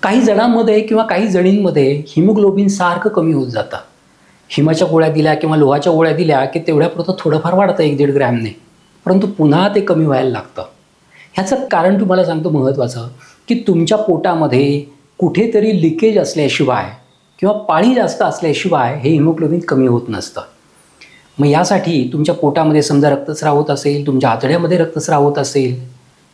काही जणांमध्ये किंवा काही जणींमध्ये हिमोग्लोबिन सारखं कमी होत जातं. हिमाच्या गोळ्या दिल्या किंवा लोहाच्या गोळ्या दिल्या की तेवढ्यापुरतं थोडंफार वाढतं 1-1.5 ग्रॅमने, परंतु पुन्हा ते कमी व्हायला लागतं. ह्याचं कारण तुम्हाला सांगतो महत्त्वाचं, की तुमच्या पोटामध्ये कुठेतरी लिकेज असल्याशिवाय किंवा पाणी जास्त असल्याशिवाय हे हिमोग्लोबिन कमी होत नसतं. मग यासाठी तुमच्या पोटामध्ये समजा रक्तस्राव होत असेल, तुमच्या आतड्यामध्ये रक्तस्राव होत असेल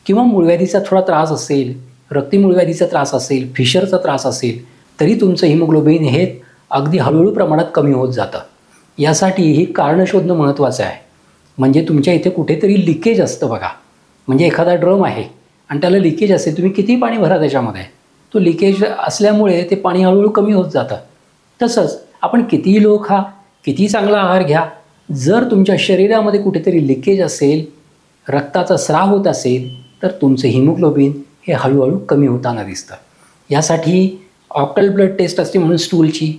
किंवा मूळव्याधीचा थोडा त्रास असेल, रक्ती मूळव्याधीचा त्रास असेल, फिशरचा त्रास असेल, तरी तुमचं हिमोग्लोबिन हे अगदी हळूहळू प्रमाणात कमी होत जातं. यासाठी ही कारणं शोधणं महत्त्वाचं आहे. म्हणजे तुमच्या इथे कुठेतरी लिकेज असतं बघा. म्हणजे एखादा ड्रम आहे आणि त्याला लिकेज असेल, तुम्ही कितीही पाणी भरा त्याच्यामध्ये, तो लिकेज असल्यामुळे ते पाणी हळूहळू कमी होत जातं. तसंच आपण कितीही लोक खा, कितीही चांगला आहार घ्या, जर तुमच्या शरीरामध्ये कुठेतरी लिकेज असेल, रक्ताचा स्राव होत असेल, तर तुमचं हिमोग्लोबिन हे हळूहळू कमी होताना दिसतं. यासाठी ऑक्टल ब्लड टेस्ट असते म्हणून स्टूलची,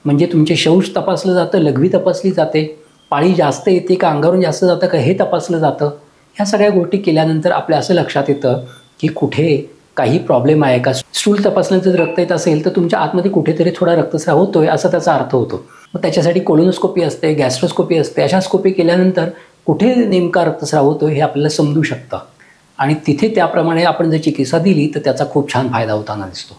म्हणजे तुमचे शौच तपासलं जातं, लघवी तपासली जाते, पाळी जास्त येते का अंगावरून जास्त जातं का हे तपासलं जातं. ह्या सगळ्या गोष्टी केल्यानंतर आपल्या असं लक्षात येतं की कुठे काही प्रॉब्लेम आहे का. स्टूल तपासल्यानंतर जर रक्त येत असेल तर तुमच्या आतमध्ये कुठेतरी थोडा रक्तस्राव होतोय असा त्याचा अर्थ होतो. मग त्याच्यासाठी कोलोनोस्कोपी असते, गॅस्ट्रोस्कोपी असते. अशा स्कोपी केल्यानंतर कुठे नेमका रक्तस्राव होतोय हे आपल्याला समजू शकतं आणि तिथे त्याप्रमाणे आपण जर चिकित्सा दिली तर त्याचा खूप छान फायदा होताना दिसतो.